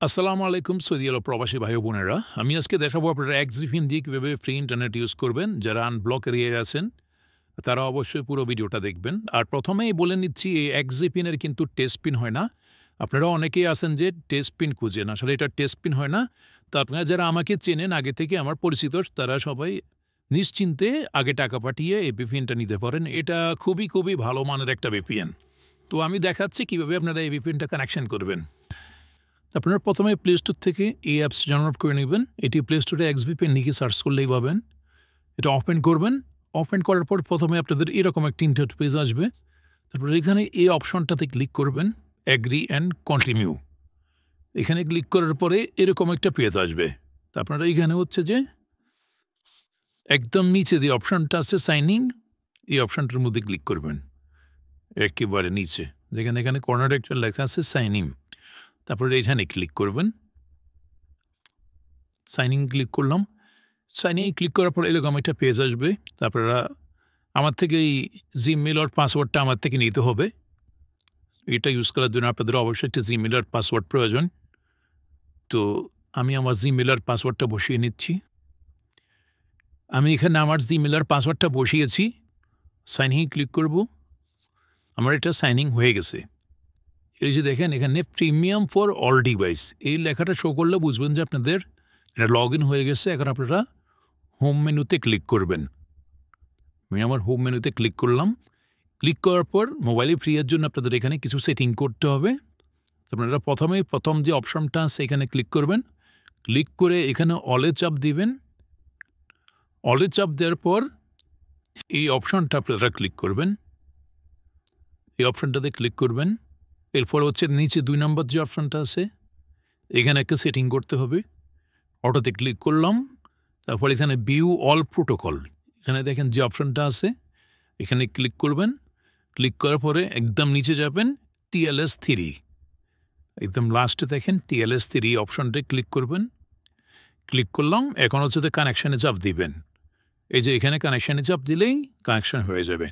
আসসালামু আলাইকুম সৌদি আরব প্রবাসী ভাই ও বোনেরা। আমি আজকে দেখাবো আপনারা এক্সিফিন দিয়ে কীভাবে ফ্রি ইন্টারনেট ইউজ করবেন। যারা আনব্লক এরিয়ায় আছেন তারা অবশ্যই পুরো ভিডিওটা দেখবেন। আর প্রথমেই বলে নিচ্ছি, এই এক্সিপিনের কিন্তু টেস্ট পিন হয় না। আপনারা অনেকেই আছেন যে টেস্ট পিন খুঁজেন, আসলে এটা টেস্ট পিন হয় না। তো আপনারা যারা আমাকে চেনেন আগে থেকে, আমার পরিচিত, তারা সবাই নিশ্চিন্তে আগে টাকা পাঠিয়ে এই ভিপিএনটা নিতে পারেন। এটা খুবই খুবই ভালো মানের একটা ভিপিএন। তো আমি দেখাচ্ছি কীভাবে আপনারা এই ভিপিএনটা কানেকশন করবেন। আপনারা প্রথমে প্লে স্টোর থেকে এই অ্যাপস ডাউনলোড করে নেবেন। এটি প্লে স্টোরে এক্সভিপিএন লিখে সার্চ করলেই পাবেন। এটা ওপেন করবেন। ওপেন করার পর প্রথমে আপনাদের এরকম একটা ইন্টারফেস পেজ আসবে। তারপরে এখানে এই অপশনটাতে ক্লিক করবেন, অ্যাগ্রি অ্যান্ড কন্টিনিউ। এখানে ক্লিক করার পরে এরকম একটা পেজ আসবে। তা আপনারা এখানে হচ্ছে যে একদম নিচে যে অপশনটা আছে সাইন ইন, এই অপশনটার মধ্যে ক্লিক করবেন। একেবারে নিচে যেখানে এখানে কর্নারে একটা লেখা আছে সাইন ইন, তারপরে এখানে ক্লিক করবেন। সাইন ইন ক্লিক করলাম। সাইন ইন ক্লিক করার পর এরকম একটা পেজ আসবে। তারপরে আমার থেকে এই জিমেইল আর পাসওয়ার্ডটা আমার থেকে নিতে হবে। এটা ইউজ করার জন্য আপনাদের অবশ্যই একটা জিমেইল আর পাসওয়ার্ড প্রয়োজন। তো আমি আমার জিমেইল আর পাসওয়ার্ডটা বসিয়ে নিচ্ছি। আমি এখানে আমার জিমেইল আর পাসওয়ার্ডটা বসিয়েছি। সাইন ইন ক্লিক করব। আমার এটা সাইন ইন হয়ে গেছে। এই যে দেখেন এখানে প্রিমিয়াম ফর অল ডিভাইস, এই লেখাটা শো করলে বুঝবেন যে আপনাদের এটা লগ ইন হয়ে গেছে। এখন আপনারা হোম মেনুতে ক্লিক করবেন। আমি আমার হোম মেনুতে ক্লিক করলাম। ক্লিক করার পর মোবাইলে ফ্রি এর জন্য আপনাদের এখানে কিছু সেটিং করতে হবে। আপনারা প্রথম যে অপশনটা আছে এখানে ক্লিক করবেন। ক্লিক করে এখানে অলে চাপ দিবেন। অলে চাপ দেওয়ার পর এই অপশনটা আপনারা ক্লিক করবেন। এই অপশনটাতে ক্লিক করবেন। এরপর হচ্ছে নিচে 2 নম্বর যে অপশনটা আছে এখানে একটা সেটিং করতে হবে। অটোতে ক্লিক করলাম। তারপর এখানে ভিউ অল প্রোটোকল, এখানে দেখেন যে অপশনটা আছে এখানে ক্লিক করবেন। ক্লিক করার পরে একদম নিচে যাবেন, TLS3 একদম লাস্টে দেখেন TLS3 অপশনটা ক্লিক করবেন। ক্লিক করলাম। এখন হচ্ছে কানেকশানে চাপ দিবেন। এই যে এখানে কানেকশানে চাপ দিলেই কানেকশান হয়ে যাবে।